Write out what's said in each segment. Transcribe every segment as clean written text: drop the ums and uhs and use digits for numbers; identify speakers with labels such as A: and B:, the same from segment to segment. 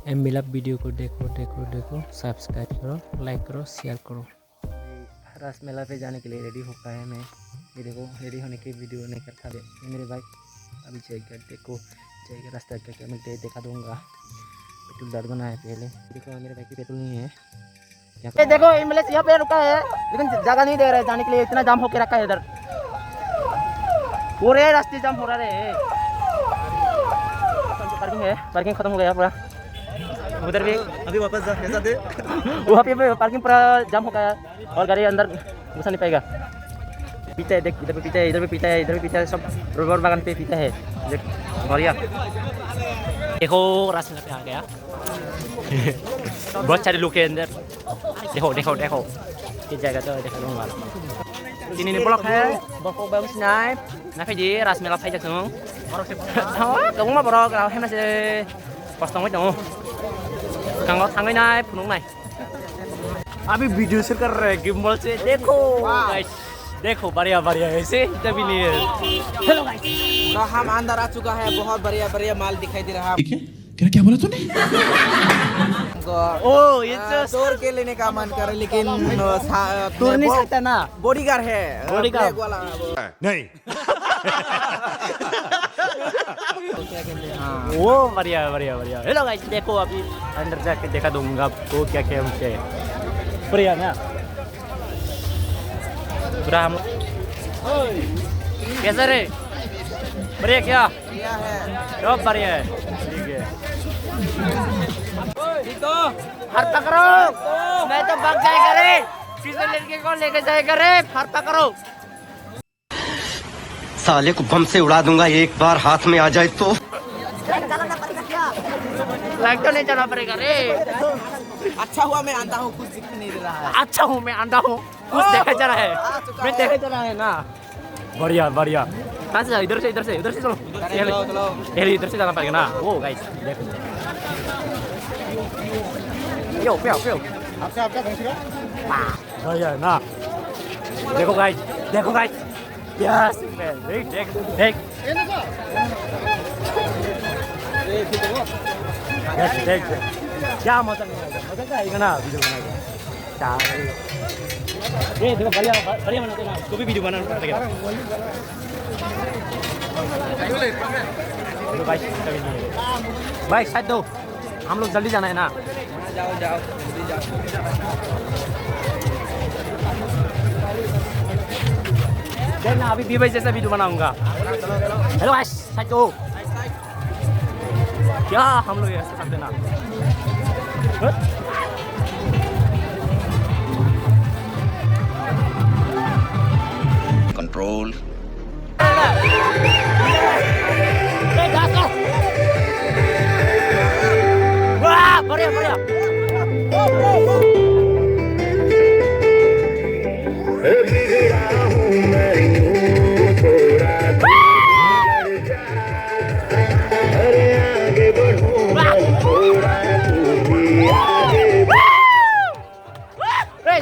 A: एमबिलाप video को देखो देखो देखो, सब्सक्राइब करो, लाइक करो, शेयर करो। रास मेला पे जाने के लिए रेडी हो पाया मैं। ये देखो रेडी होने की वीडियो नहीं करता है मेरे भाई। अभी जाएगा, देखो जाएगा रास्ता क्या क्या मिलते देखा दूंगा। पेट्रोल दर्द बना है पहले। देखो मेरे भाई की पेट्रोल नहीं है। ये देखो एम्बुलेंस यहाँ पे रुका है, लेकिन जगह नहीं दे रहे जाने के लिए। इतना जाम होके रखा है इधर, पूरे रास्ते जाम हो रहा है। पार्किंग है, पार्किंग खत्म हो गया पूरा। उधर भी
B: अभी वापस जा कैसा थे
A: वहाँ पे पार्किंग पूरा जाम हो गया और गाड़ी अंदर घुसा नहीं पाएगा। पीता है, देख इधर भी पीता है, इधर भी पीता है, इधर भी पीता है, सब रबर बागान पे पीता है। देख बढ़िया। देखो रास्ते पे आ गया। बहुत सारे लोग हैं अंदर। देखो देखो देखो ये जगह तो देखा दूंगा। Sini nih blok है, blok bagus naik. Nah kayak di ras merah aja tuh. Kamu mah baru kalau hay masih kosong aja tuh. Kalau tangan naik penuh naik. अभी वीडियो से कर रहे हैं गिम्बल से। देखो गाइस, देखो बढ़िया बढ़िया ऐसे तभी नहीं है। हेलो गाइस,
C: तो हम अंदर आ चुका है। बहुत बढ़िया बढ़िया माल दिखाई दे रहा है।
B: ठीक है क्या बोला तूने
A: ओ ये तो
C: तोड़ के लेने का मन कर, लेकिन
A: तोड़ नहीं सकता ना,
C: बॉडीगार्ड है,
A: बॉडीगार्ड
C: वाला
B: नहीं
A: वो बढ़िया बढ़िया बढ़िया। हेलो गाइस, देखो अभी अंदर जाके देखा दूंगा आपको क्या क्या है। बढ़िया ना पूरा हम कैसा रे? बढ़िया क्या
C: है।
A: सब बढ़िया है। ठीक है
C: तो
A: हर पकड़ो, मैं तो भाग जाएगा रे। किसी लड़के को लेके जाएगा रे, हर पकड़ो।
D: साले को बम से उड़ा दूंगा एक बार हाथ में आ जाए तो।
A: लाइट तो नहीं चलना पड़ेगा रे।
C: अच्छा हुआ मैं आंधा हूँ, कुछ दिख नहीं दे रहा है।
A: अच्छा हूँ मैं, अंधा हूँ, कुछ देखा जा रहा है। मैं देखा जा रहा है ना। बढ़िया बढ़िया। कहाँ से? इधर से इधर से इधर से चलो। ये इधर से जाना पड़ेगा ना। वो गाइस देखो, यो प्यो प्यो
B: आपका पहुंचेगा
A: बढ़िया ना। देखो गाइस, देखो गाइस, यस देख देख देख देख देख क्या मजा आएगा ना वीडियो बनाएगा। ये देखो बढ़िया बढ़िया बनाते ना, उसको भी वीडियो बनाना पड़ेगा। भाई साइड दो, हम लोग जल्दी जाना है ना।
C: जाओ जाओ जल्दी जाओ।
A: देखना अभी बीबी जैसा वीडियो बनाऊंगा। हेलो गाइस, साइड दो। क्या हम लोग ऐसे करते ना?
D: कंट्रोल
A: वाह बढ़िया बढ़िया।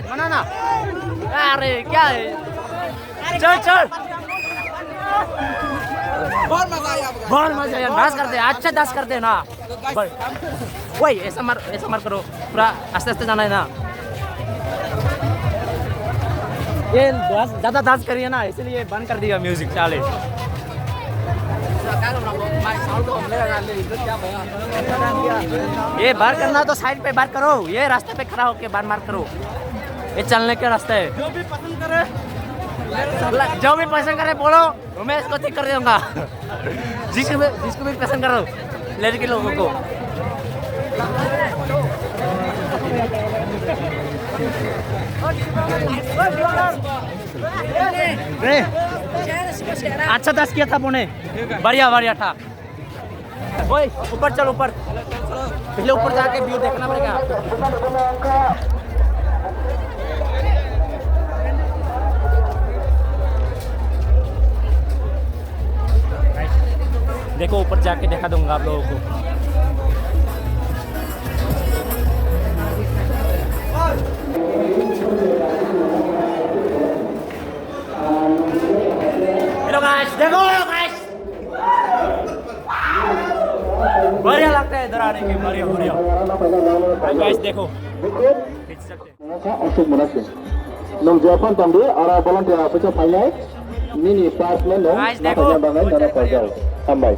A: बनाना अरे क्या है? चल चल
C: बहुत मजा आया आपका।
A: बहुत मजा आया। डांस करते हैं, अच्छा डांस करते हैं ना। वही ऐसा मार करो, पूरा आस्ते आस्ते जाना है ना। ये ज्यादा डांस करिए ना, इसलिए बंद कर दिया म्यूजिक। चाले ये बार करना तो साइड पे बार करो, ये रास्ते पे खड़ा होके बार मार करो। ये चलने का रास्ता है। जो भी पसंद करे बोलो, मैं इसको ठीक कर दूंगा। जिसको भी पसंद करो लड़के लोगों को। अच्छा दस किया था पुणे, बढ़िया बढ़िया था। ओए ऊपर चल, ऊपर पहले ऊपर जाके व्यू देखना पड़ेगा। देखो ऊपर जाके दिखा दूंगा आप लोगों को। हेलो गाइस, देखो गाइस, बढ़िया लगता है इधर आने के। बढ़िया वीडियो गाइस देखो खींच सकते
E: Asik menasih. Nong Japan tamdi arah volunteer apa painai mini pass men nong
A: Guys, देखो।
E: makanya bangai dana pajau tambah.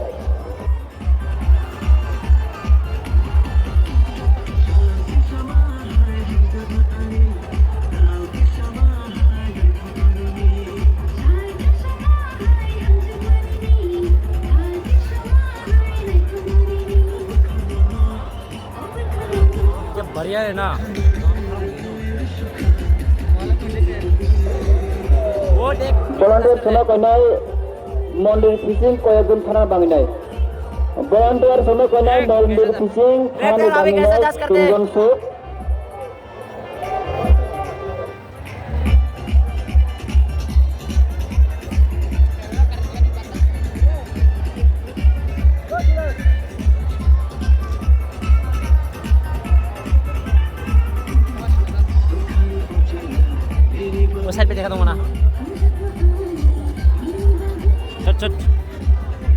A: ये बढ़िया है ना वो देख
E: Volunteer sana painai mondir fishing koya gun thana banginai. Volunteer sana painai mondir fishing thana
A: अभी कैसे
E: banginai
A: adjust करते हैं?
E: tungon shoot.
A: वो साइड पे देखा दूंगा ना छट छट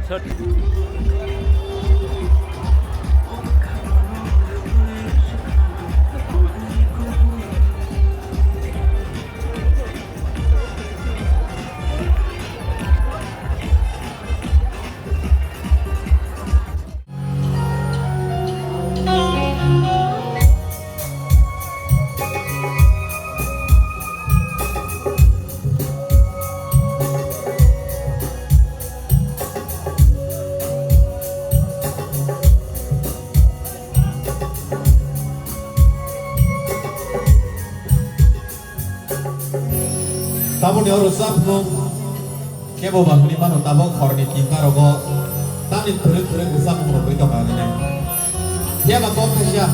A: छट
F: Tabon yang rusak nong, kebo bangun di mana tabon korni tingkar rogo, tani terus rusak nong berita bangun ini. Dia bakal kerja,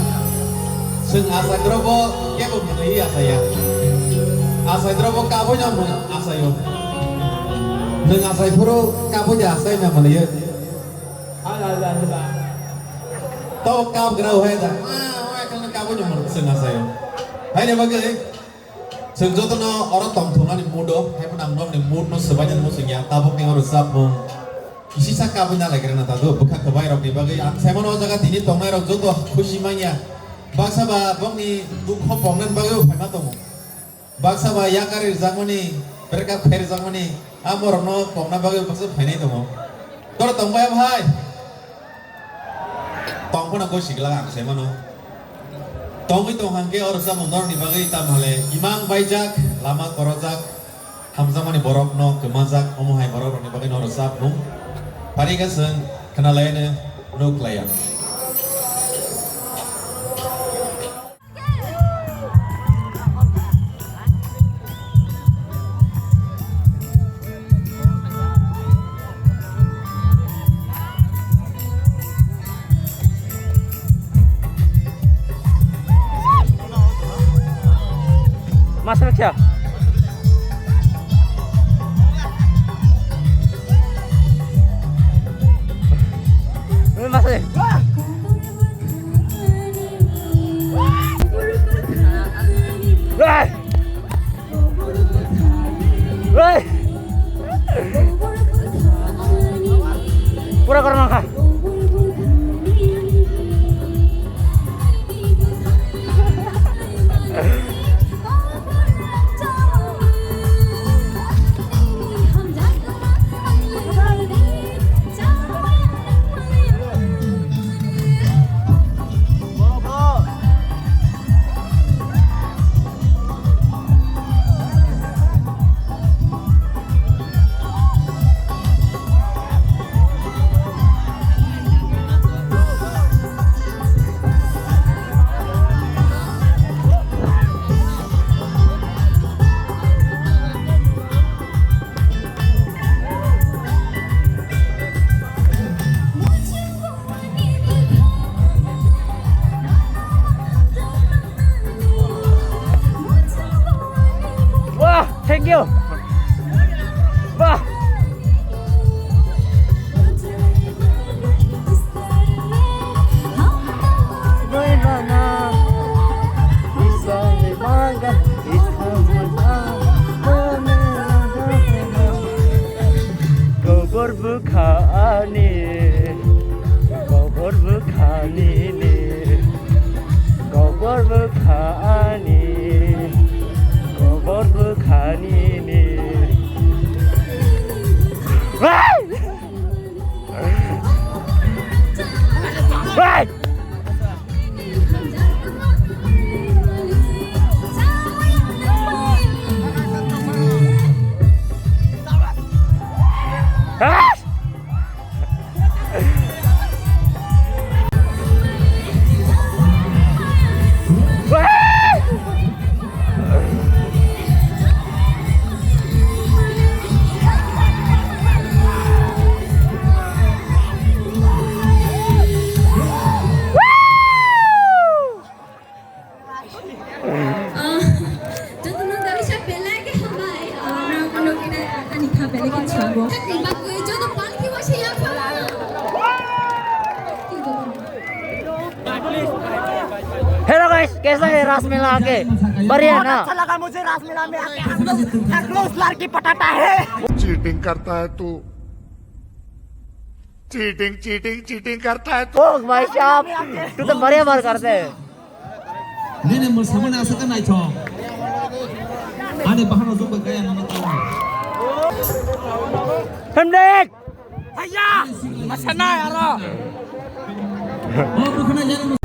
F: seng asa drobo, kebo mulai asa ya, asa drobo kabo nyamu asa yo, neng asa puro kabo ya asa nyamu mulai. Tahu kabo gerau heda, kan kabo nyamu seng asa yo, hai ni bagai. Sejauh no orang tongtongan di mudo, hai pun amnom di mud no sebanyak musuhnya, tabuk yang harus sabung. Isi sakap punya lagi karena tado bukan kebayar di bagai. Saya mau jaga ini tongai rok jodoh kusimanya. Baksa ba bong ni duk hopong dan bagai apa matomu. Baksa ba yang karir zamani berkat karir zamani. Amor no pong na bagai baksa paine tomo. Kor tongbai apa hai? Tong pun aku sih gelang saya mau. Tong itu hangke orang sama nor di bagai tamale imang baijak lama korojak hamzah mani borok no kemazak omohai borok di bagai nor sap nung parigasen kenalaine nuklear.
A: Mas Raksha Mas Pura karena kah? Guys कैसा है रासमेला आके बढ़िया है ना
C: अच्छा लगा मुझे रासमेला में आके हम लोग खरगोश लाल की पटाटा है
B: चीटिंग करता है तू चीटिंग चीटिंग चीटिंग करता है तू
A: ओ भाई साहब तू तो बढ़िया बात करते है
F: Nene bersama nasa kan naik cong. Ane bahan untuk bergaya nama tahu.
A: ठंडेक
C: भैया मसना यार
F: Oh bukan aja.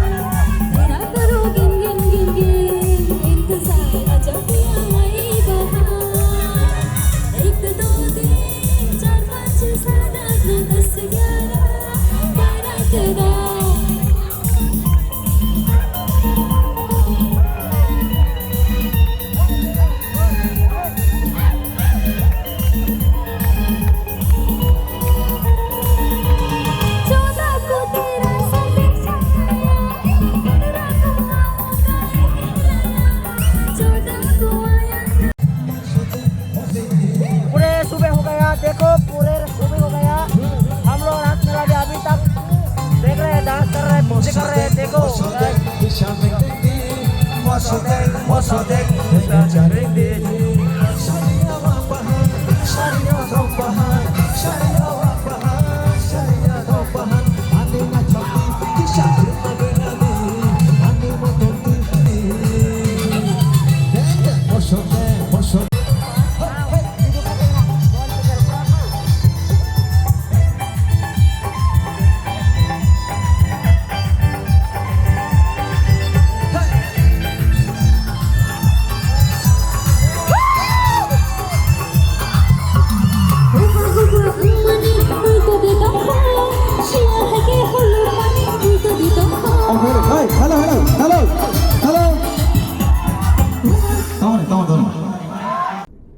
G: तेरा करो गिन गिन गिन गिन इंतजार जब आए बहार 1 2 3 4 5 7 8 9 10 11 12 13
A: पूरे सुबह हो गया देखो पूरे सुबह हो गया हम लोग रासमेला में अभी तक देख रहे हैं डांस कर रहे हैं मौजे कर रहे हैं देखो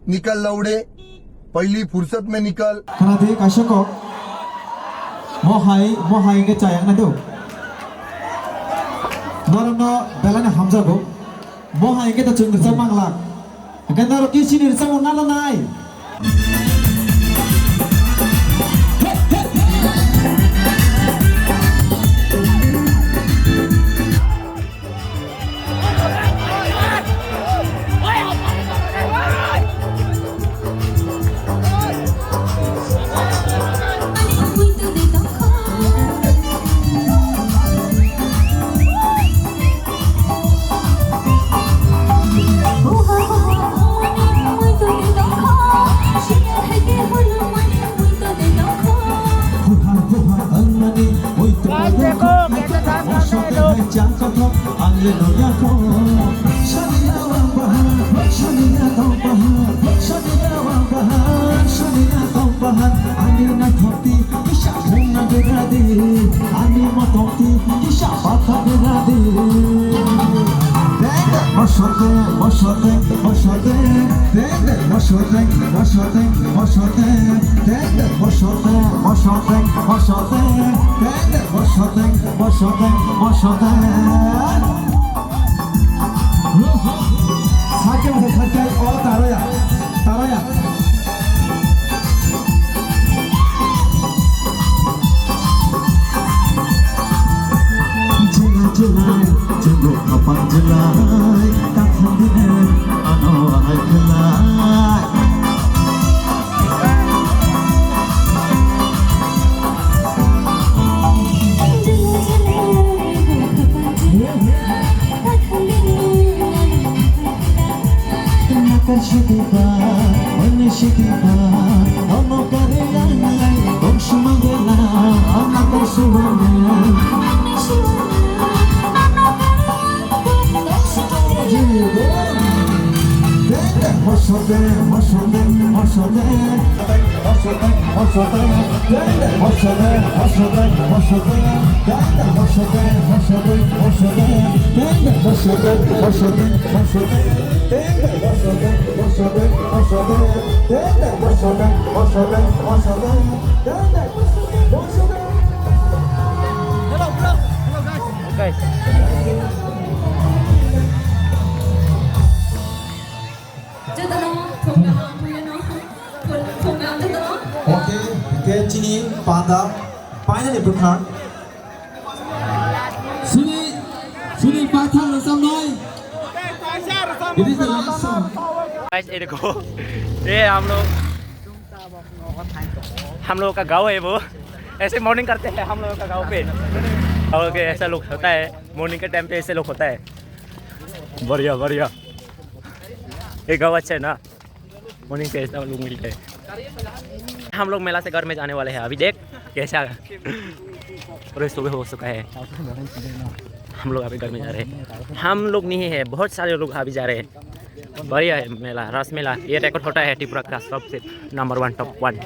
B: निकल लौड़े पहली फुर्सत में निकल
F: Karena kasih kok. Mohai ke cayang na do. Norno belanya Hamzah go. Mohai ke ta chung sama nglak. Akan naro kisi ni sama nala nai. guys. Oke, ke sini pada final berkar. Sini pada Thăm làm sao nói. It is the last song.
A: Guys ये देखो, ये हम लोग का गांव है वो। ऐसे मॉर्निंग करते हैं हम लोगों का गांव पे। ओके, ऐसा लोग होता है मॉर्निंग के टाइम पे, ऐसे लोग होता है। बढ़िया बढ़िया, ये गाँव अच्छा है ना, मॉर्निंग पे ऐसा लोग मिलते हैं। हम लोग मेला से घर में जाने वाले हैं। अभी देख कैसा पूरे सुबह हो चुका है। हम लोग अभी घर में जा रहे हैं। हम लोग नहीं है, बहुत सारे लोग अभी जा रहे हैं। बढ़िया है मेला, रास मेला। ये रिकॉर्ड होता है त्रिपुरा का सबसे नंबर 1 टॉप 1।